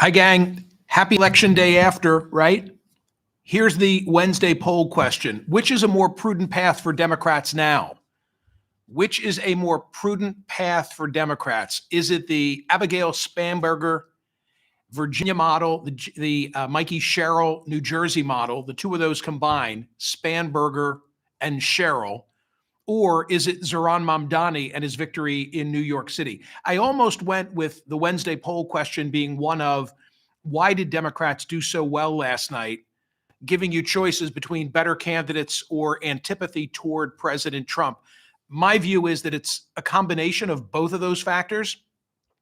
Hi, gang. Happy election day after, right? Here's the Wednesday poll question. Which is a more prudent path for Democrats now? Which is a more prudent path for Democrats? Is it the Abigail Spanberger Virginia model, the Mikey Sherrill New Jersey model, the two of those combined, Spanberger and Sherrill? Or is it Sherrill Mamdani and his victory in New York City? I almost went with the Wednesday poll question being one of, why did Democrats do so well last night, giving you choices between better candidates or antipathy toward President Trump? My view is that it's a combination of both of those factors.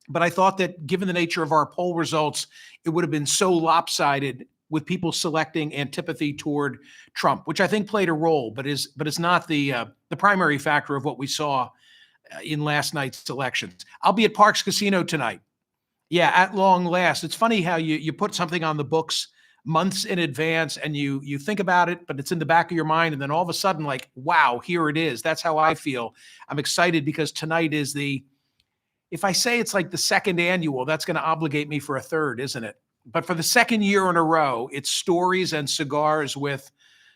But I thought that given the nature of our poll results, it would have been so lopsided with people selecting antipathy toward Trump, which I think played a role, but is not the primary factor of what we saw in last night's elections. I'll be at Parx Casino tonight. Yeah, at long last. It's funny how you put something on the books months in advance and you think about it, but it's in the back of your mind, and then all of a sudden, like, wow, here it is. That's how I feel. I'm excited because tonight is if I say it's like the second annual, that's going to obligate me for a third, isn't it? But for the second year in a row, it's stories and cigars with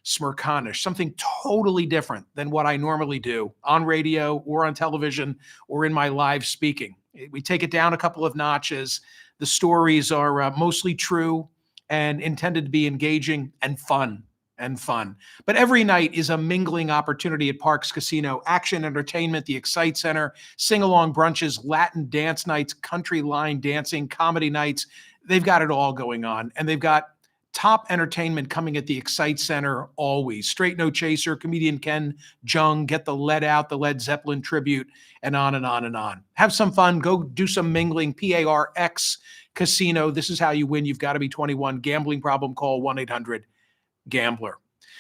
Smerconish, something totally different than what I normally do on radio or on television or in my live speaking. We take it down a couple of notches. The stories are mostly true and intended to be engaging and fun. But every night is a mingling opportunity at Parx Casino. Action, entertainment, the Excite Center, sing-along brunches, Latin dance nights, country line dancing, comedy nights. They've got it all going on. And they've got top entertainment coming at the Excite Center always. Straight No Chaser, comedian Ken Jeong, Get the Lead Out, the Led Zeppelin tribute, and on and on and on. Have some fun. Go do some mingling. PARX Casino. This is how you win. You've got to be 21. Gambling problem, call 1-800-GAMBLER.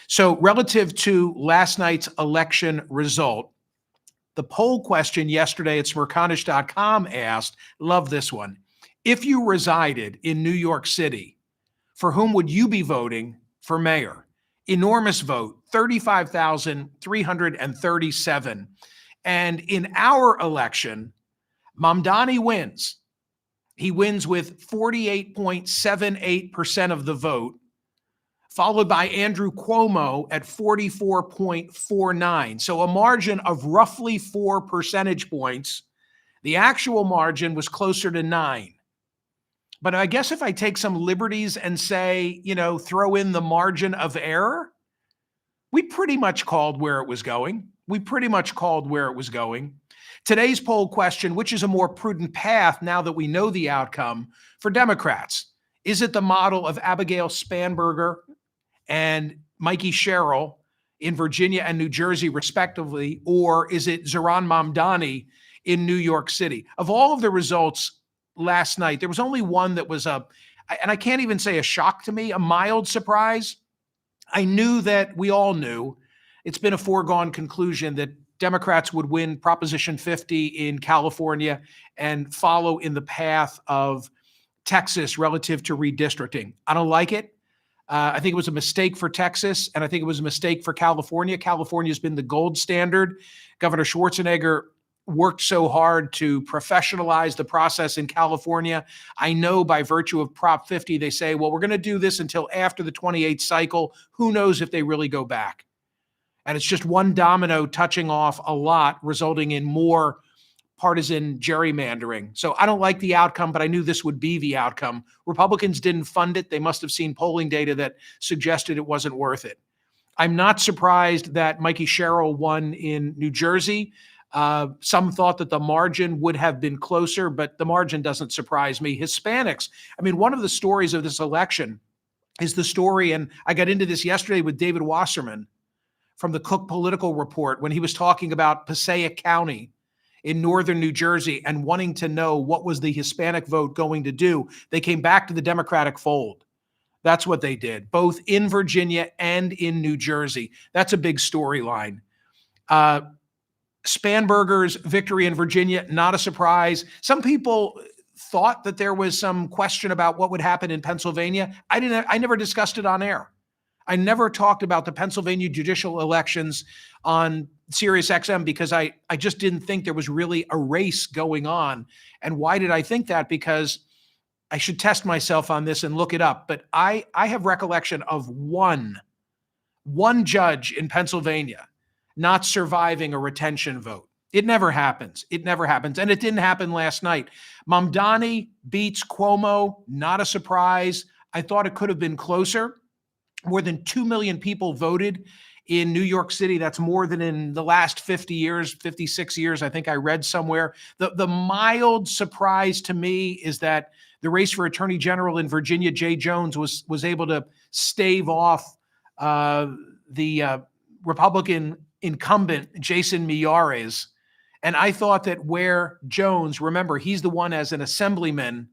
So relative to last night's election result, the poll question yesterday at Smerconish.com asked, love this one, if you resided in New York City, for whom would you be voting for mayor? Enormous vote, 35,337. And in our election, Mamdani wins. He wins with 48.78% of the vote, followed by Andrew Cuomo at 44.49. So a margin of roughly 4 percentage points. The actual margin was closer to 9. But I guess if I take some liberties and say, throw in the margin of error, we pretty much called where it was going. Today's poll question, which is a more prudent path now that we know the outcome for Democrats? Is it the model of Abigail Spanberger and Mikey Sherrill in Virginia and New Jersey, respectively, or is it Sherrill Mamdani in New York City? Of all of the results last night, there was only one that was and I can't even say a shock to me, a mild surprise. I knew that we all knew, it's been a foregone conclusion that Democrats would win Proposition 50 in California and follow in the path of Texas relative to redistricting. I don't like it. I think it was a mistake for Texas, and I think it was a mistake for California. California's been the gold standard. Governor Schwarzenegger worked so hard to professionalize the process in California. I know by virtue of Prop 50, they say, well, we're going to do this until after the 28th cycle. Who knows if they really go back? And it's just one domino touching off a lot, resulting in more partisan gerrymandering. So I don't like the outcome, but I knew this would be the outcome. Republicans didn't fund it. They must have seen polling data that suggested it wasn't worth it. I'm not surprised that Mikey Sherrill won in New Jersey. Some thought that the margin would have been closer, but the margin doesn't surprise me. Hispanics, one of the stories of this election is the story, and I got into this yesterday with David Wasserman from the Cook Political Report when he was talking about Passaic County in northern New Jersey and wanting to know what was the Hispanic vote going to do. They came back to the Democratic fold. That's what they did, both in Virginia and in New Jersey. That's a big storyline. Spanberger's victory in Virginia, not a surprise. Some people thought that there was some question about what would happen in Pennsylvania. I never discussed it on air. I never talked about the Pennsylvania judicial elections on Sirius XM because I just didn't think there was really a race going on. And why did I think that? Because I should test myself on this and look it up, but I have recollection of one judge in Pennsylvania not surviving a retention vote. It never happens. It never happens. And it didn't happen last night. Mamdani beats Cuomo, not a surprise. I thought it could have been closer. More than 2 million people voted in New York City. That's more than in the last 50 years, 56 years, I think I read somewhere. The mild surprise to me is that the race for Attorney General in Virginia, Jay Jones, was able to stave off the Republican incumbent, Jason Miyares. And I thought that where Jones, remember, he's the one as an assemblyman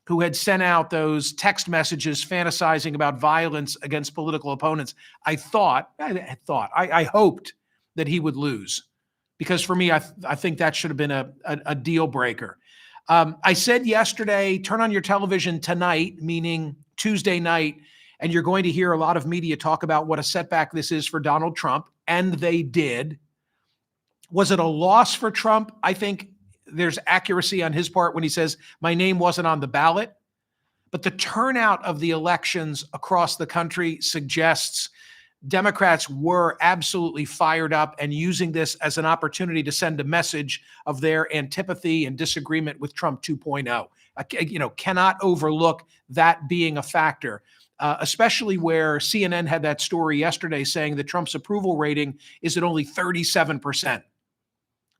who had sent out those text messages fantasizing about violence against political opponents. I hoped that he would lose, because for me, I think that should have been a deal breaker. I said yesterday, turn on your television tonight, meaning Tuesday night, and you're going to hear a lot of media talk about what a setback this is for Donald Trump, and they did. Was it a loss for Trump? I think there's accuracy on his part when he says, my name wasn't on the ballot. But the turnout of the elections across the country suggests Democrats were absolutely fired up and using this as an opportunity to send a message of their antipathy and disagreement with Trump 2.0. Cannot overlook that being a factor, especially where CNN had that story yesterday saying that Trump's approval rating is at only 37%,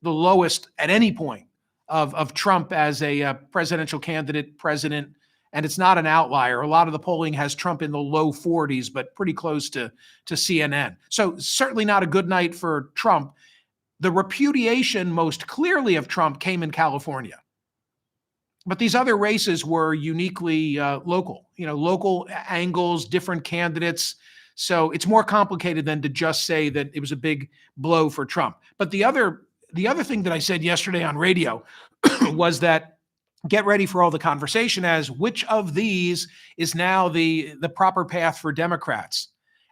the lowest at any point of Trump as a presidential candidate, president. And it's not an outlier. A lot of the polling has Trump in the low 40s, but pretty close to CNN. So certainly not a good night for Trump. The repudiation most clearly of Trump came in California. But these other races were uniquely local, local angles, different candidates. So it's more complicated than to just say that it was a big blow for Trump. But the other thing that I said yesterday on radio was that get ready for all the conversation as which of these is now the proper path for Democrats.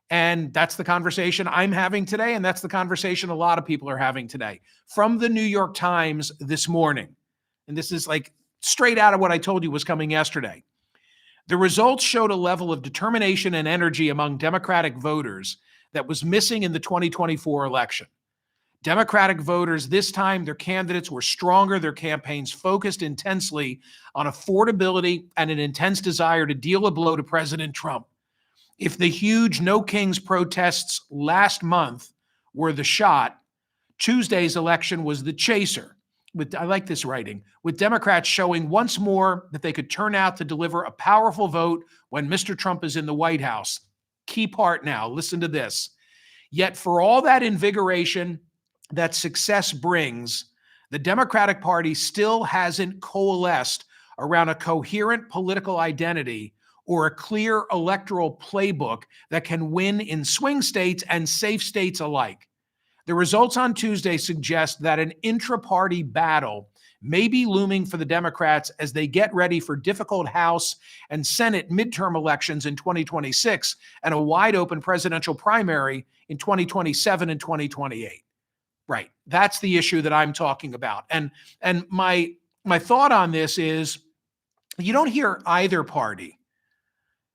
And that's the conversation I'm having today. And that's the conversation a lot of people are having today. From the New York Times this morning, and this is like straight out of what I told you was coming yesterday. The results showed a level of determination and energy among Democratic voters that was missing in the 2024 election. Democratic voters, this time, their candidates were stronger, their campaigns focused intensely on affordability and an intense desire to deal a blow to President Trump. If the huge No Kings protests last month were the shot, Tuesday's election was the chaser. I like this writing, with Democrats showing once more that they could turn out to deliver a powerful vote when Mr. Trump is in the White House. Key part now, listen to this. Yet for all that invigoration that success brings, the Democratic Party still hasn't coalesced around a coherent political identity or a clear electoral playbook that can win in swing states and safe states alike. The results on Tuesday suggest that an intra-party battle may be looming for the Democrats as they get ready for difficult House and Senate midterm elections in 2026 and a wide-open presidential primary in 2027 and 2028. Right. That's the issue that I'm talking about. And my thought on this is you don't hear either party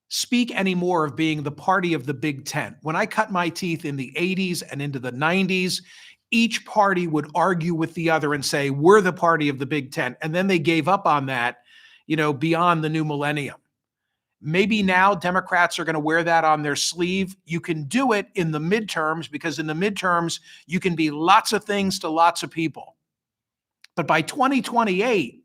speak anymore of being the party of the Big Tent. When I cut my teeth in the 80s and into the 90s, each party would argue with the other and say, we're the party of the Big Tent. And then they gave up on that, beyond the new millennium. Maybe now Democrats are going to wear that on their sleeve. You can do it in the midterms because in the midterms, you can be lots of things to lots of people. But by 2028,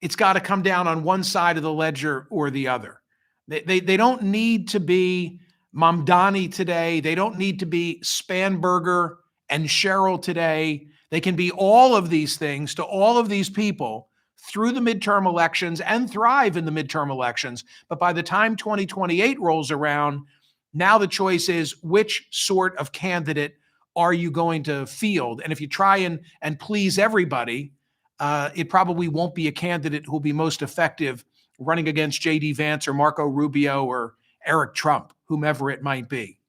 it's got to come down on one side of the ledger or the other. They don't need to be Mamdani today. They don't need to be Spanberger and Sherrill today. They can be all of these things to all of these people through the midterm elections and thrive in the midterm elections. But by the time 2028 rolls around, now the choice is which sort of candidate are you going to field? And if you try and please everybody, it probably won't be a candidate who will be most effective running against J.D. Vance or Marco Rubio or Eric Trump, whomever it might be.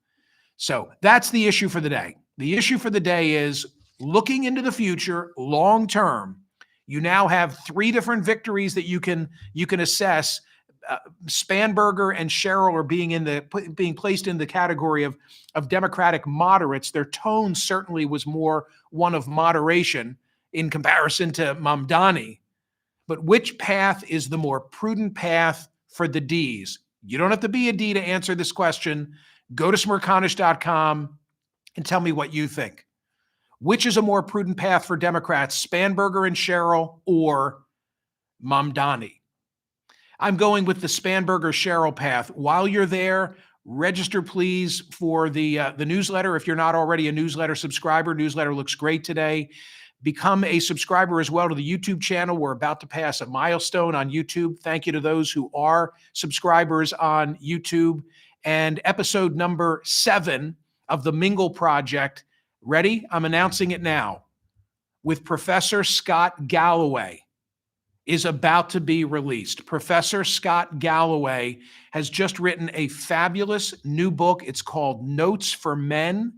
So that's the issue for the day. The issue for the day is looking into the future long term. You now have three different victories that you can assess. Spanberger and Sherrill are being placed in the category of Democratic moderates. Their tone certainly was more one of moderation in comparison to Mamdani. But which path is the more prudent path for the Ds? You don't have to be a D to answer this question. Go to Smerconish.com and tell me what you think. Which is a more prudent path for Democrats, Spanberger and Sherrill or Mamdani? I'm going with the Spanberger-Sherrill path. While you're there, register, please, for the newsletter. If you're not already a newsletter subscriber, newsletter looks great today. Become a subscriber as well to the YouTube channel. We're about to pass a milestone on YouTube. Thank you to those who are subscribers on YouTube. And episode number 7 of the Mingle Project, ready? I'm announcing it now, with Professor Scott Galloway, is about to be released. Professor Scott Galloway has just written a fabulous new book. It's called Notes for Men.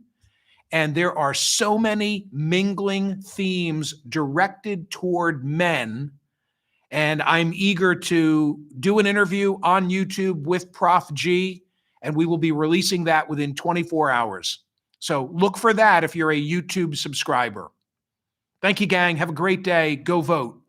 And there are so many mingling themes directed toward men. And I'm eager to do an interview on YouTube with Prof G, and we will be releasing that within 24 hours. So look for that if you're a YouTube subscriber. Thank you, gang. Have a great day. Go vote.